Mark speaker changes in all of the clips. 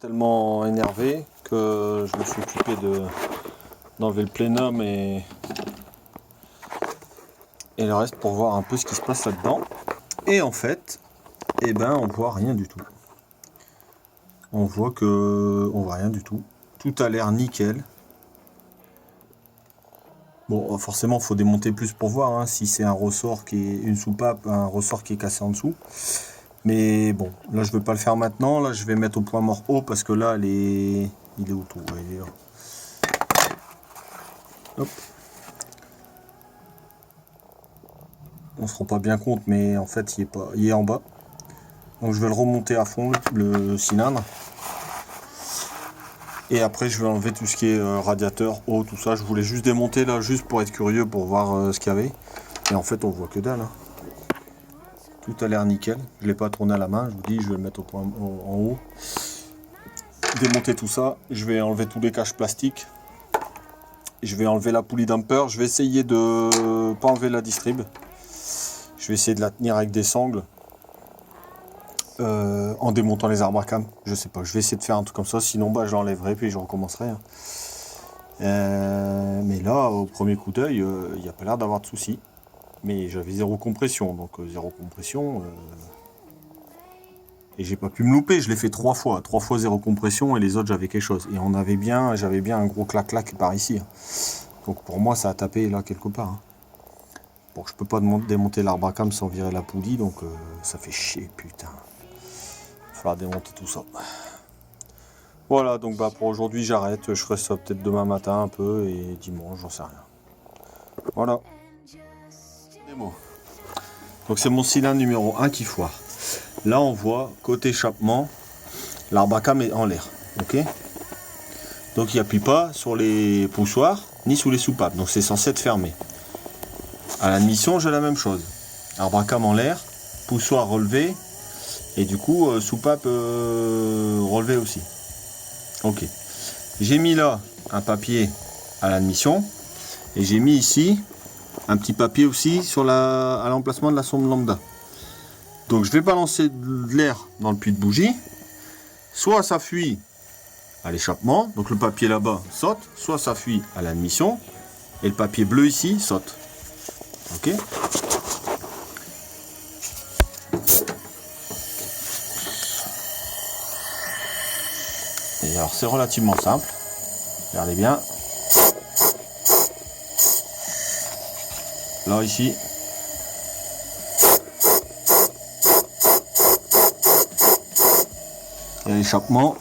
Speaker 1: Tellement énervé que je me suis occupé d'enlever le plénum et le reste pour voir un peu ce qui se passe là-dedans. Et en fait, on voit rien du tout. On voit rien du tout. Tout a l'air nickel. Bon, forcément, il faut démonter plus pour voir hein, si c'est un ressort qui est une soupape, un ressort qui est cassé en dessous. Mais bon, là je ne vais pas le faire maintenant. Là, je vais mettre au point mort haut parce que là, il est où tout ouais, il est là. Hop. On se rend pas bien compte, mais en fait, il est en bas. Donc, je vais le remonter à fond le cylindre. Et après, je vais enlever tout ce qui est radiateur, eau, tout ça. Je voulais juste démonter là, juste pour être curieux, pour voir ce qu'il y avait. Et en fait, on voit que dalle. Hein. Tout a l'air nickel. Je l'ai pas tourné à la main. Je vous dis, je vais le mettre au point en haut. Démonter tout ça. Je vais enlever tous les caches plastiques. Je vais enlever la poulie damper. Je vais essayer de pas enlever la distrib. Je vais essayer de la tenir avec des sangles. En démontant les arbres à cam. Je sais pas. Je vais essayer de faire un truc comme ça. Sinon, je l'enlèverai puis je recommencerai. Hein. Mais là, au premier coup d'œil, il n'y a pas l'air d'avoir de soucis. Mais j'avais zéro compression, donc zéro compression. Et j'ai pas pu me louper, je l'ai fait 3 fois. 3 fois zéro compression et les autres j'avais quelque chose. Et j'avais bien un gros clac-clac par ici. Hein. Donc pour moi ça a tapé là quelque part. Hein. Bon, je peux pas démonter l'arbre à cam sans virer la poulie, donc ça fait chier, putain. Il va falloir démonter tout ça. Voilà, donc pour aujourd'hui j'arrête. Je ferai ça peut-être demain matin un peu et dimanche, j'en sais rien. Voilà. Donc c'est mon cylindre numéro 1 qui foire. Là on voit côté échappement, l'arbre à cam est en l'air. Ok. Donc il appuie pas sur les poussoirs ni sous les soupapes. Donc c'est censé être fermé. À l'admission j'ai la même chose. Arbre à cam en l'air, poussoir relevé et du coup soupape relevé aussi. Ok. J'ai mis là un papier à l'admission et j'ai mis ici un petit papier aussi à l'emplacement de la sonde lambda. Donc je vais balancer de l'air dans le puits de bougie. Soit ça fuit à l'échappement, donc le papier là-bas saute, soit ça fuit à l'admission, et le papier bleu ici saute. Ok. Et alors c'est relativement simple. Regardez bien. Là ici. Et l'échappement.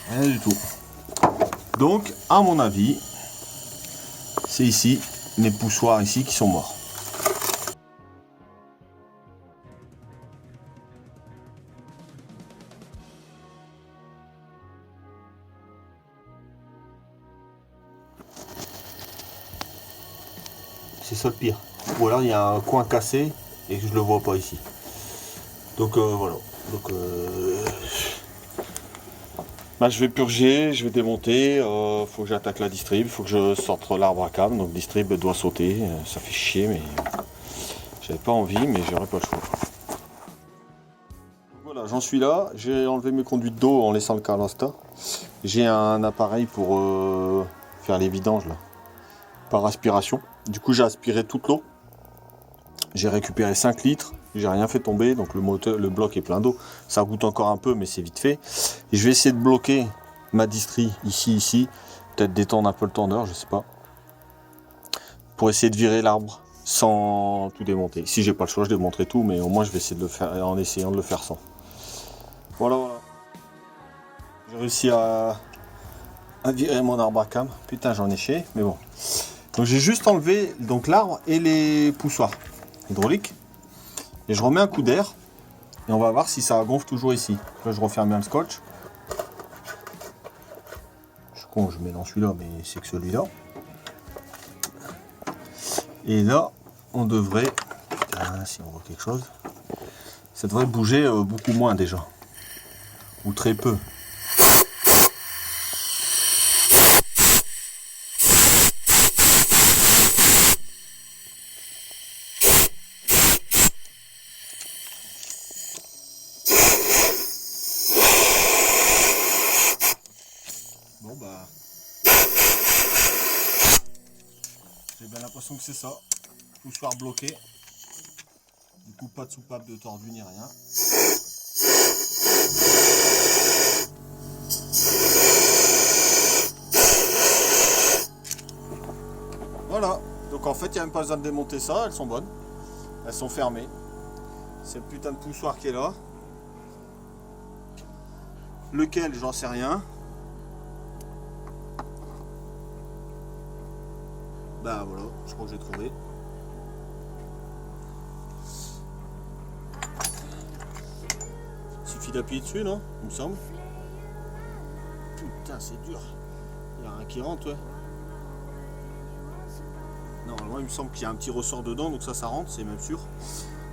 Speaker 1: Rien du tout. Donc, à mon avis, c'est ici, les poussoirs ici qui sont morts. C'est ça le pire. Ou alors il y a un coin cassé et que je le vois pas ici. Donc voilà. Donc je vais purger, je vais démonter. Faut que j'attaque la distrib, faut que je sorte l'arbre à cam. Donc distrib doit sauter. Ça fait chier, mais j'avais pas envie, mais j'aurais pas le choix. Donc, voilà, j'en suis là. J'ai enlevé mes conduites d'eau en laissant le Carlosta. J'ai un appareil pour faire les vidanges là, par aspiration. Du coup j'ai aspiré toute l'eau. J'ai récupéré 5 litres, j'ai rien fait tomber, donc le bloc est plein d'eau. Ça goûte encore un peu, mais c'est vite fait. Et je vais essayer de bloquer ma distrie ici. Peut-être d'étendre un peu le tendeur, je sais pas. Pour essayer de virer l'arbre sans tout démonter. Si j'ai pas le choix, je démonterai tout, mais au moins je vais essayer de le faire en essayant de le faire sans. Voilà. J'ai réussi à virer mon arbre à cam. Putain, j'en ai chié, mais bon. Donc j'ai juste enlevé l'arbre et les poussoirs hydrauliques. Et je remets un coup d'air. Et on va voir si ça gonfle toujours ici. Là je referme bien le scotch. Je suis con, je mets dans celui-là, mais c'est que celui-là. Et là, on devrait... Putain, si on voit quelque chose. Ça devrait bouger beaucoup moins déjà. Ou très peu. J'ai bien l'impression que c'est ça. Poussoir bloqué. Du coup, pas de soupape de tordu ni rien. Voilà. Donc en fait, il n'y a même pas besoin de démonter ça. Elles sont bonnes. Elles sont fermées. C'est le putain de poussoir qui est là. Lequel, j'en sais rien. Bah voilà, je crois que j'ai trouvé. Il suffit d'appuyer dessus, non? Il me semble. Putain, c'est dur. Il y a rien qui rentre, ouais. Normalement, il me semble qu'il y a un petit ressort dedans, donc ça rentre, c'est même sûr.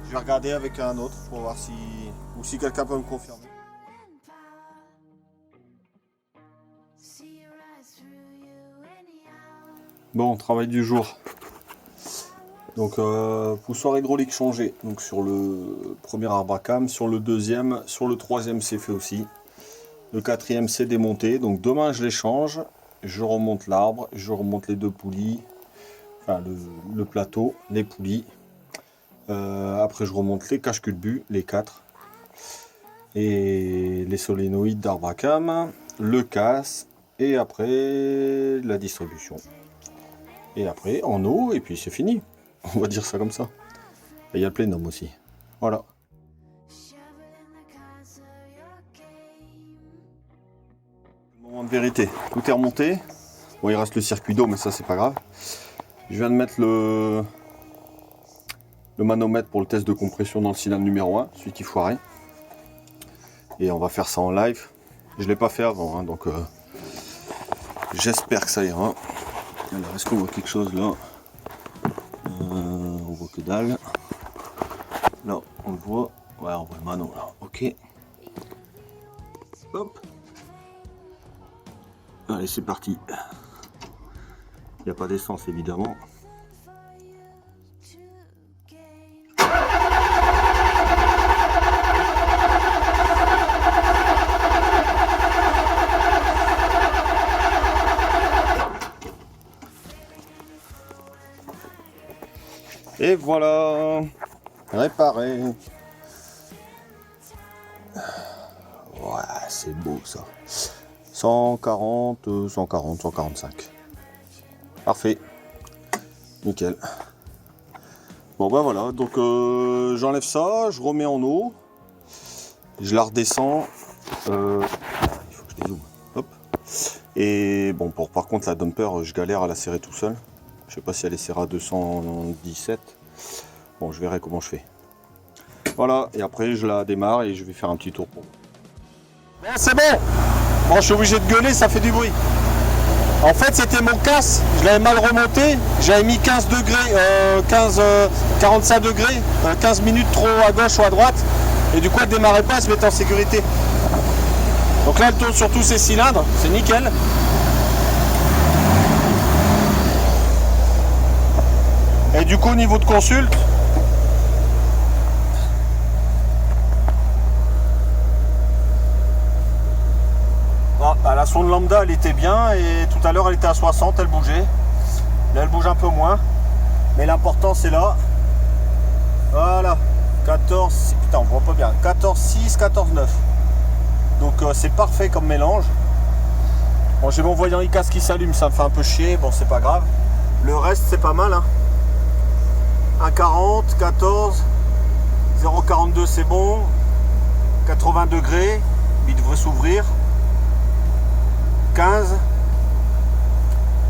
Speaker 1: Je vais regarder avec un autre pour voir si... ou si quelqu'un peut me confirmer. Bon, travail du jour. Donc, poussoir hydraulique changé. Donc, sur le premier arbre à cam, sur le deuxième, sur le troisième, c'est fait aussi. Le quatrième, c'est démonté. Donc, demain, je les change. Je remonte l'arbre, je remonte les deux poulies. Enfin, le plateau, les poulies. Après, je remonte les cache-culbut, les 4. Et les solénoïdes d'arbre à cam. Le casse. Et après, la distribution. Et après, en eau, et puis c'est fini. On va dire ça comme ça. Et il y a le plénum aussi. Voilà. Le moment de vérité. Tout est remonté. Bon, il reste le circuit d'eau, mais ça, c'est pas grave. Je viens de mettre le manomètre pour le test de compression dans le cylindre numéro 1, celui qui foirait. Et on va faire ça en live. Je ne l'ai pas fait avant, hein, donc j'espère que ça ira. Alors, est-ce qu'on voit quelque chose là? On voit que dalle. Là, on le voit. Ouais, on voit le mano là. Ok. Hop. Allez, c'est parti. Il n'y a pas d'essence évidemment. Et voilà, réparé. Ouais, c'est beau ça. 140, 145. Parfait. Nickel. Bon bah voilà, donc j'enlève ça, je remets en eau. Je la redescends. Il faut que je les ouvre. Hop. Et bon, par contre la dumper, je galère à la serrer tout seul. Je sais pas si elle est serrée à 217. Bon, je verrai comment je fais. Voilà, et après je la démarre et je vais faire un petit tour pour. Bon, c'est bon. Bon, je suis obligé de gueuler, ça fait du bruit. En fait, c'était mon casse, je l'avais mal remonté. J'avais mis 15 degrés, 45 degrés, 15 minutes trop à gauche ou à droite. Et du coup, elle ne démarrait pas, elle se mettait en sécurité. Donc là, elle tourne sur tous ces cylindres, c'est nickel. Et du coup, au niveau de consulte, la sonde lambda, elle était bien et tout à l'heure, elle était à 60, elle bougeait. Là, elle bouge un peu moins. Mais l'important, c'est là. Voilà. 14, putain, on voit pas bien. 14,6, 14,9. Donc, c'est parfait comme mélange. Bon, j'ai mon voyant ICAS qui s'allume, ça me fait un peu chier. Bon, c'est pas grave. Le reste, c'est pas mal, hein. 1,40, 14, 0,42 c'est bon, 80 degrés, il devrait s'ouvrir, 15,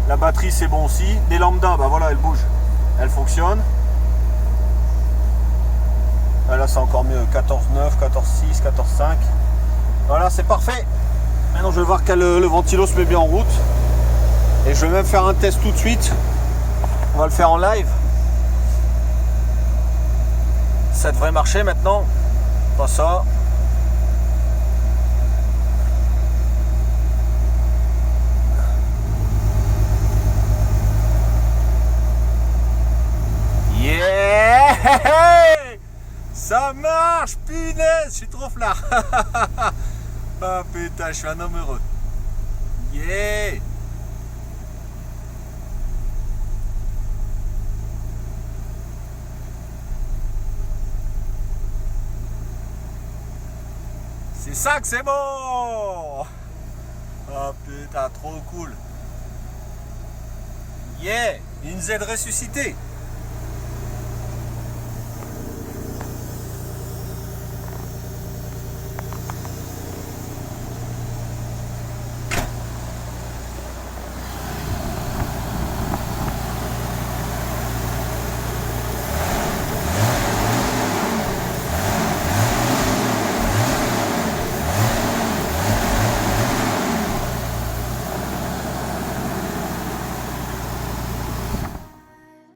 Speaker 1: la batterie c'est bon aussi, les lambda, bah voilà, elle bouge, elle fonctionne, là c'est encore mieux, 14,9, 14,6, 14,5, voilà c'est parfait. Maintenant je vais voir que le ventilo se met bien en route, et je vais même faire un test tout de suite, on va le faire en live. Ça devrait marcher maintenant, pas ça. Yeah! Ça marche, punaise, je suis trop flard. Ah putain, je suis un homme heureux. Yeah! C'est ça que c'est bon. Oh putain, trop cool. Yeah, une Z ressuscitée.